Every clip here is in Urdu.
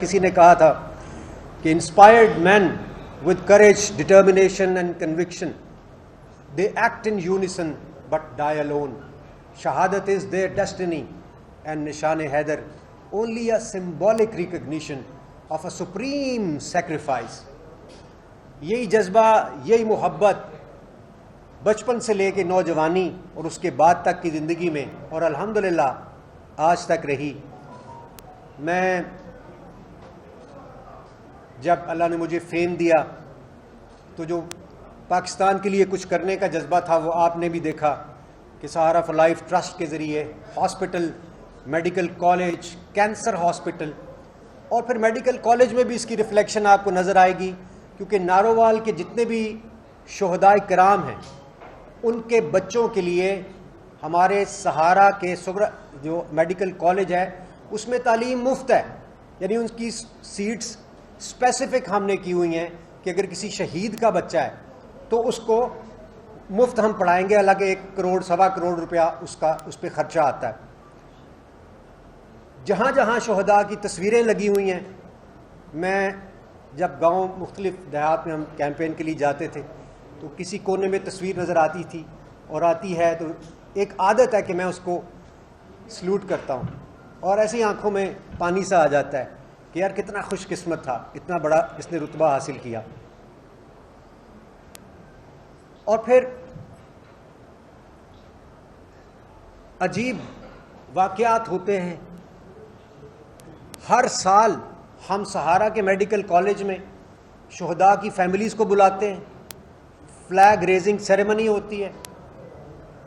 کسی نے کہا تھا کہ inspired men with courage determination and conviction they act in unison but die alone. شہادت is their destiny and Nishan Haider only a symbolic recognition of a supreme sacrifice. یہی جذبہ، یہی محبت بچپن سے لے کے نوجوانی اور اس کے بعد تک کی زندگی میں اور الحمدللہ آج تک رہی. میں جب اللہ نے مجھے فیم دیا تو جو پاکستان کے لیے کچھ کرنے کا جذبہ تھا وہ آپ نے بھی دیکھا کہ سہارا فار لائف ٹرسٹ کے ذریعے hospital, medical college, cancer hospital, اور پھر میڈیکل کالج میں بھی اس کی ریفلیکشن آپ کو نظر آئے گی، کیونکہ نارووال کے جتنے بھی شہداء کرام ہیں ان کے بچوں کے لیے ہمارے سہارا کے جو میڈیکل کالج ہے اس میں تعلیم مفت ہے. یعنی ان کی سیٹس اسپیسیفک ہم نے کی ہوئی ہیں کہ اگر کسی شہید کا بچہ ہے تو اس کو مفت ہم پڑھائیں گے، حالانکہ 1 کروڑ سوا کروڑ روپیہ اس پہ خرچہ آتا ہے. جہاں جہاں شہداء کی تصویریں لگی ہوئی ہیں، میں جب گاؤں مختلف دیہات میں ہم کیمپین کے لیے جاتے تھے تو کسی کونے میں تصویر نظر آتی تھی اور آتی ہے تو ایک عادت ہے کہ میں اس کو سلوٹ کرتا ہوں، اور ایسے ہی آنکھوں میں پانی سا آ جاتا ہے کہ یار کتنا خوش قسمت تھا، اتنا بڑا اس نے رتبہ حاصل کیا. اور پھر عجیب واقعات ہوتے ہیں. ہر سال ہم سہارا کے میڈیکل کالج میں شہداء کی فیملیز کو بلاتے ہیں، فلیگ ریزنگ سیریمنی ہوتی ہے،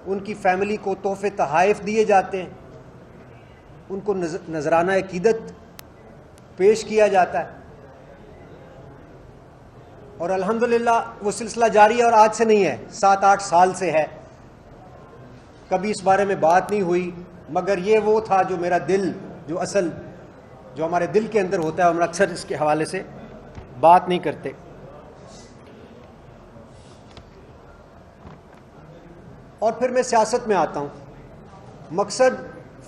ان کی فیملی کو تحفے تحائف دیے جاتے ہیں، ان کو نذرانہ عقیدت پیش کیا جاتا ہے. اور الحمدللہ وہ سلسلہ جاری ہے، اور آج سے نہیں ہے، 7-8 سال سے ہے. کبھی اس بارے میں بات نہیں ہوئی، مگر یہ وہ تھا جو میرا دل، جو ہمارے دل کے اندر ہوتا ہے، ہم اکثر اس کے حوالے سے بات نہیں کرتے. اور پھر میں سیاست میں آتا ہوں. مقصد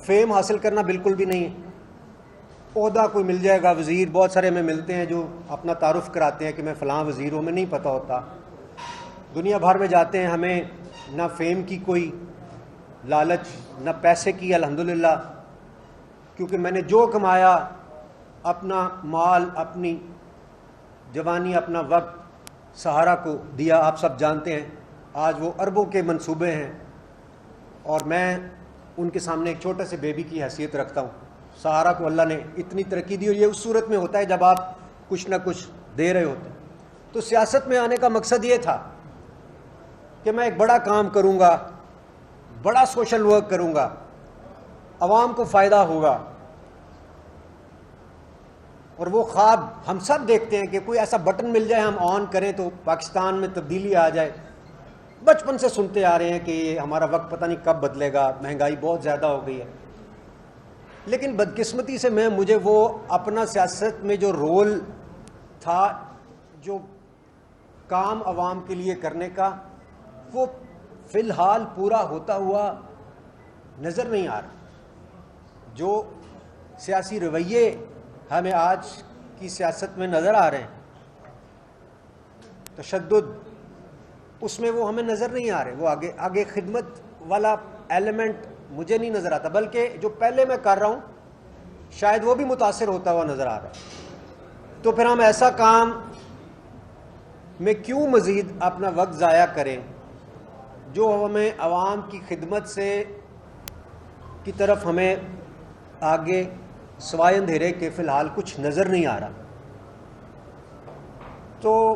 فیم حاصل کرنا بالکل بھی نہیں ہے. عہدہ کوئی مل جائے گا، وزیر بہت سارے ہمیں ملتے ہیں جو اپنا تعارف کراتے ہیں کہ میں فلاں وزیر ہوں، ہمیں نہیں پتہ ہوتا. دنیا بھر میں جاتے ہیں، ہمیں نہ فیم کی کوئی لالچ نہ پیسے کی، الحمدللہ، کیونکہ میں نے جو کمایا، اپنا مال، اپنی جوانی، اپنا وقت سہارا کو دیا. آپ سب جانتے ہیں آج وہ اربوں کے منصوبے ہیں، اور میں ان کے سامنے ایک چھوٹے سے بیبی کی حیثیت رکھتا ہوں. سہارا کو اللہ نے اتنی ترقی دی، اور یہ اس صورت میں ہوتا ہے جب آپ کچھ نہ کچھ دے رہے ہوتے ہیں. تو سیاست میں آنے کا مقصد یہ تھا کہ میں ایک بڑا کام کروں گا، بڑا سوشل ورک کروں گا، عوام کو فائدہ ہوگا. اور وہ خواب ہم سب دیکھتے ہیں کہ کوئی ایسا بٹن مل جائے، ہم آن کریں تو پاکستان میں تبدیلی آ جائے. بچپن سے سنتے آ رہے ہیں کہ یہ ہمارا وقت پتہ نہیں کب بدلے گا، مہنگائی بہت زیادہ ہو گئی ہے. لیکن بدقسمتی سے مجھے وہ اپنا سیاست میں جو رول تھا، جو کام عوام کے لیے کرنے کا، وہ فی الحال پورا ہوتا ہوا نظر نہیں آ رہا. جو سیاسی رویے ہمیں آج کی سیاست میں نظر آ رہے ہیں، تشدد، اس میں وہ ہمیں نظر نہیں آ رہے. وہ آگے خدمت والا ایلیمنٹ مجھے نہیں نظر آتا، بلکہ جو پہلے میں کر رہا ہوں شاید وہ بھی متاثر ہوتا ہوا نظر آ رہا ہے. تو پھر ہم ایسا کام میں کیوں مزید اپنا وقت ضائع کریں جو ہمیں عوام کی خدمت سے کی طرف ہمیں آگے سوائے اندھیرے کے فی الحال کچھ نظر نہیں آ رہا. تو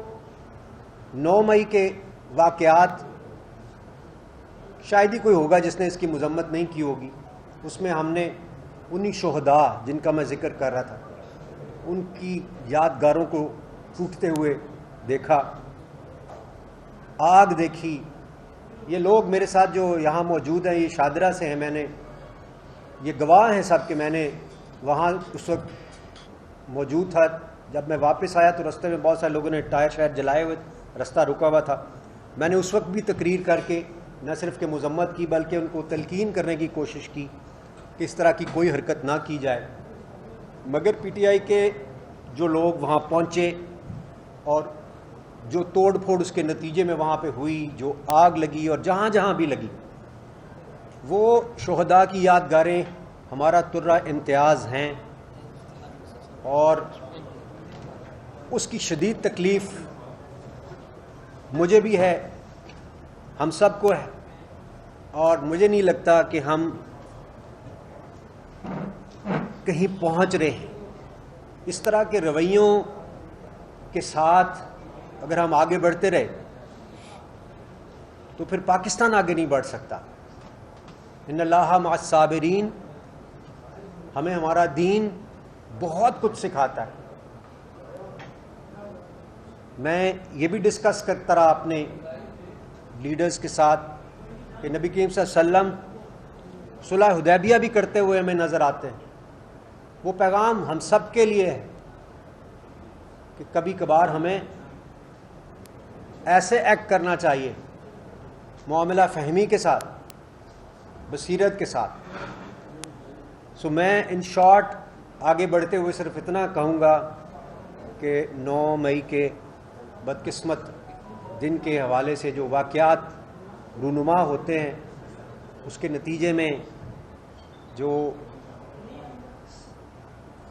9 مئی کے واقعات شاید ہی کوئی ہوگا جس نے اس کی مذمت نہیں کی ہوگی. اس میں ہم نے انہی شہداء جن کا میں ذکر کر رہا تھا، ان کی یادگاروں کو ٹوٹتے ہوئے دیکھا، آگ دیکھی. یہ لوگ میرے ساتھ جو یہاں موجود ہیں، یہ شادرہ سے ہیں، میں نے یہ گواہ ہیں سب کہ میں نے وہاں اس وقت موجود تھا. جب میں واپس آیا تو رستے میں بہت سارے لوگوں نے ٹائر شائر جلائے ہوئے، رستہ رکا ہوا تھا. میں نے اس وقت بھی تقریر کر کے نہ صرف کہ مذمت کی بلکہ ان کو تلقین کرنے کی کوشش کی کہ اس طرح کی کوئی حرکت نہ کی جائے. مگر پی ٹی آئی کے جو لوگ وہاں پہنچے اور جو توڑ پھوڑ اس کے نتیجے میں وہاں پہ ہوئی، جو آگ لگی اور جہاں جہاں بھی لگی، وہ شہداء کی یادگاریں ہمارا ترہ امتیاز ہیں، اور اس کی شدید تکلیف مجھے بھی ہے، ہم سب کو ہے، اور مجھے نہیں لگتا کہ ہم کہیں پہنچ رہے ہیں۔ اس طرح کے رویوں کے ساتھ اگر ہم آگے بڑھتے رہے تو پھر پاکستان آگے نہیں بڑھ سکتا۔ ان اللہ مع الصابرین، ہمیں ہمارا دین بہت کچھ سکھاتا ہے۔ میں یہ بھی ڈسکس کرتا رہا اپنے لیڈرز کے ساتھ کہ نبی کریم صلی اللہ علیہ وسلم صلح حدیبیہ بھی کرتے ہوئے ہمیں نظر آتے ہیں۔ وہ پیغام ہم سب کے لیے ہے کہ کبھی کبھار ہمیں ایسے ایکٹ کرنا چاہیے، معاملہ فہمی کے ساتھ، بصیرت کے ساتھ۔ سو میں ان شارٹ آگے بڑھتے ہوئے صرف اتنا کہوں گا کہ 9 مئی کے بدقسمت دن کے حوالے سے جو واقعات رونما ہوتے ہیں، اس کے نتیجے میں جو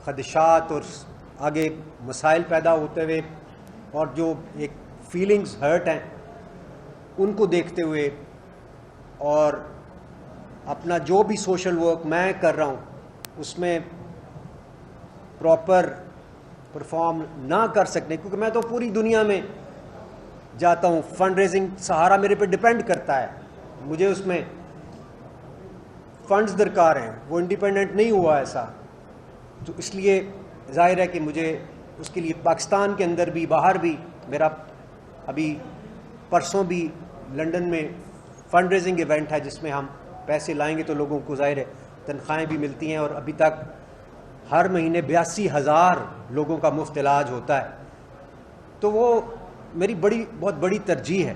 خدشات اور آگے مسائل پیدا ہوتے ہوئے اور جو ایک فیلنگز ہرٹ ہیں، ان کو دیکھتے ہوئے اور اپنا جو بھی سوشل ورک میں کر رہا ہوں اس میں پراپر پرفارم نہ کر سکنے، کیونکہ میں تو پوری دنیا میں جاتا ہوں، فنڈ ریزنگ سہارا میرے پہ ڈپینڈ کرتا ہے، مجھے اس میں فنڈز درکار ہیں، وہ انڈیپینڈنٹ نہیں ہوا ایسا، تو اس لیے ظاہر ہے کہ مجھے اس کے لیے پاکستان کے اندر بھی باہر بھی، میرا ابھی پرسوں بھی لنڈن میں فنڈ ریزنگ ایونٹ ہے جس میں ہم پیسے لائیں گے تو لوگوں کو ظاہر ہے تنخواہیں بھی ملتی ہیں، اور ابھی تک ہر مہینے 82,000 لوگوں کا مفت علاج ہوتا ہے، تو وہ میری بہت بڑی ترجیح ہے۔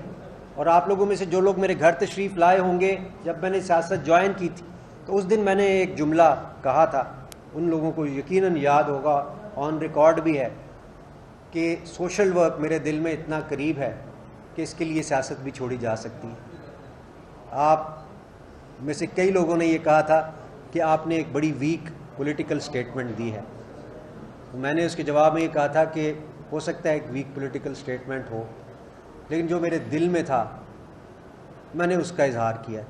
اور آپ لوگوں میں سے جو لوگ میرے گھر تشریف لائے ہوں گے، جب میں نے سیاست جوائن کی تھی تو اس دن میں نے ایک جملہ کہا تھا، ان لوگوں کو یقیناً یاد ہوگا، آن ریکارڈ بھی ہے، کہ سوشل ورک میرے دل میں اتنا قریب ہے کہ اس کے لیے سیاست بھی چھوڑی جا سکتی ہے۔ آپ میں سے کئی لوگوں نے یہ کہا تھا کہ آپ نے ایک بڑی ویک پولیٹیکل سٹیٹمنٹ دی ہے، میں نے اس کے جواب میں یہ کہا تھا کہ ہو سکتا ہے ایک ویک پولیٹیکل سٹیٹمنٹ ہو، لیکن جو میرے دل میں تھا میں نے اس کا اظہار کیا ہے۔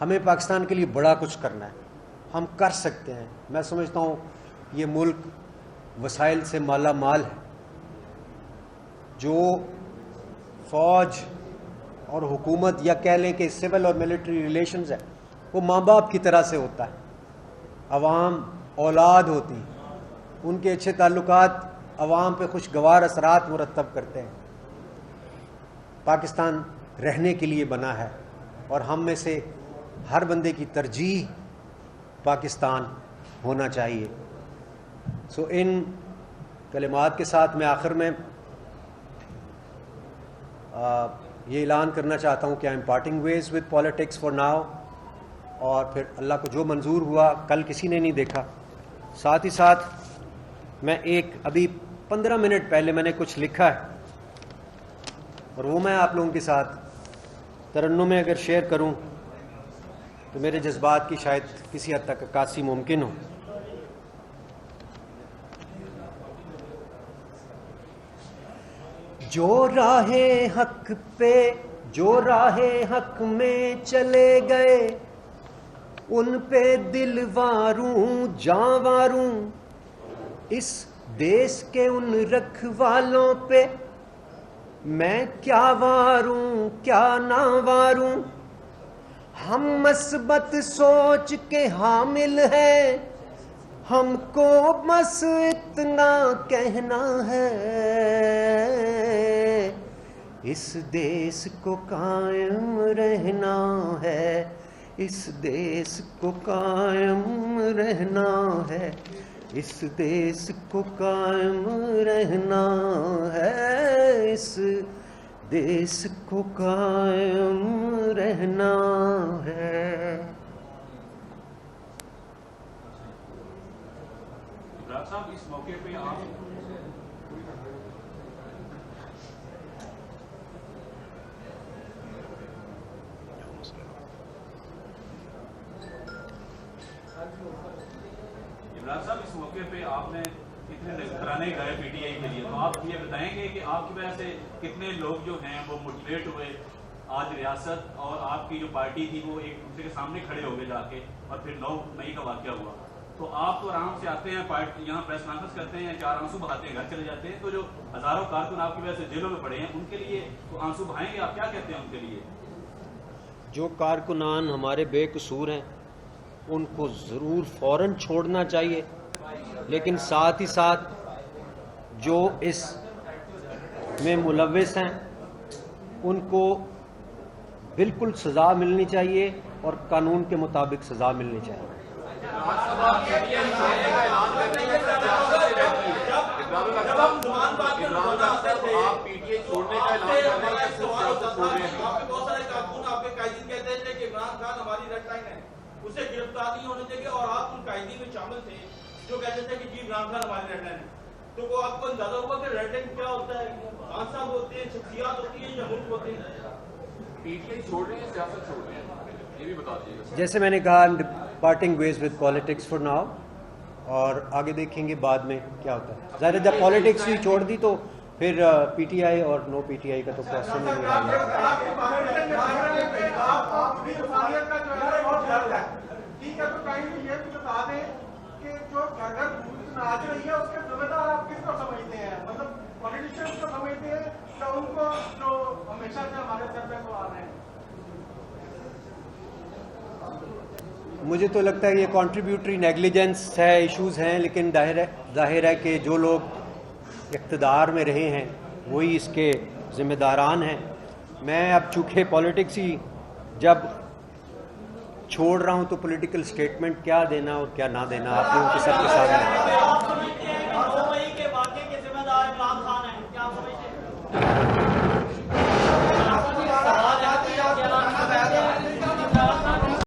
ہمیں پاکستان کے لیے بڑا کچھ کرنا ہے، ہم کر سکتے ہیں۔ میں سمجھتا ہوں یہ ملک وسائل سے مالا مال ہے، جو فوج اور حکومت یا کہہ لیں کہ سول اور ملٹری ریلیشنز ہے، وہ ماں باپ کی طرح سے ہوتا ہے، عوام اولاد ہوتی ہے، ان کے اچھے تعلقات عوام پہ خوشگوار اثرات مرتب کرتے ہیں۔ پاکستان رہنے کے لیے بنا ہے، اور ہم میں سے ہر بندے کی ترجیح پاکستان ہونا چاہیے۔ سو ان کلمات کے ساتھ میں آخر میں یہ اعلان کرنا چاہتا ہوں کہ I am parting ways with politics for now, اور پھر اللہ کو جو منظور ہوا کل کسی نے نہیں دیکھا۔ ساتھ ہی ساتھ میں ایک ابھی 15 منٹ پہلے میں نے کچھ لکھا ہے، اور وہ میں آپ لوگوں کے ساتھ ترنم میں اگر شیئر کروں تو میرے جذبات کی شاید کسی حد تک عکاسی ممکن ہو۔ جو راہ حق پہ، جو راہ حق میں چلے گئے، ان پہ دل واروں جاں واروں، اس دیس کے ان رکھوالوں پہ میں کیا واروں کیا نہ واروں۔ ہم مثبت سوچ کے حامل ہیں، ہم کو بس اتنا کہنا ہے، اس دیس کو قائم رہنا ہے، اس دیس کو قائم رہنا ہے، اس دیس کو قائم رہنا ہے، اس دیس کو قائم رہنا ہے۔ صاحب اس موقع پہ آپ اس موقع پہ آپ نے کتنے نذرانے گئے پی ٹی آئی کے لیے، تو آپ یہ بتائیں گے کہ آپ کی وجہ سے کتنے لوگ جو ہیں وہ موٹیویٹ ہوئے آج ریاست اور آپ کی جو پارٹی تھی وہ ایک دوسرے کے سامنے کھڑے ہو گئے جا کے، اور پھر 9 مئی کا واقعہ ہوا. تو آپ تو آرام سے آتے ہیں پارٹی یہاں پریس کانفرنس کرتے ہیں، 4 آنسو بہاتے ہیں، گھر چلے جاتے ہیں. تو جو ہزاروں کارکن آپ کی وجہ سے جیلوں میں پڑے ہیں ان کے لیے تو آنسو بہائیں گے، آپ کیا کہتے ہیں ان کے لیے؟ جو کارکنان ہمارے بے قصور ہیں ان کو ضرور فوراً چھوڑنا چاہیے، لیکن ساتھ ہی ساتھ جو اس میں ملوث ہیں ان کو بالکل سزا ملنی چاہیے اور قانون کے مطابق سزا ملنی چاہیے. اسے گرفتار نہیں ہونے دیں گے، اور آپ ان قائدین میں شامل تھے جو کہتے تھے کہ جی عمران خان ہماری ریڈ لائن ہے. تو آپ کو اندازہ ہوا کہ ریڈ لائن کیا ہوتا ہے؟ خان صاحب ہوتے ہیں، شخصیات ہوتی ہیں یا ملک ہوتے ہیں؟ پی ٹی آئی چھوڑ رہے ہیں، سیاست چھوڑ رہے ہیں، یہ بھی بتا دیجیے. جیسے میں نے کہا parting ways with politics for now, اور آگے دیکھیں گے بعد میں کیا ہوتا ہے. ظاہر جب پالیٹکس ہی چھوڑ دی تو پھر پی ٹی آئی اور نو پی ٹی آئی کا تو کوشچن نہیں رہا. ٹھیک ہے، تو کہیں یہ بھی بتا دیں کہ جو اگر آج رہی ہے اس کے ذمہ دار آپ کس کو سمجھتے ہیں؟ مطلب پولیٹیشینس کو سمجھتے ہیں یا ان کو جو ہمیشہ سے ہمارے سر پہ سوال ہیں؟ مجھے تو لگتا ہے یہ کنٹریبیوٹری نیگلیجنس ہے، ایشوز ہیں، لیکن ظاہر ہے کہ جو لوگ اقتدار میں رہے ہیں وہی اس کے ذمہ داران ہیں. میں اب چونکہ پالیٹکس ہی جب چھوڑ رہا ہوں تو پولیٹیکل اسٹیٹمنٹ کیا دینا اور کیا نہ دینا آپ لوگوں کے سب کے سامنے.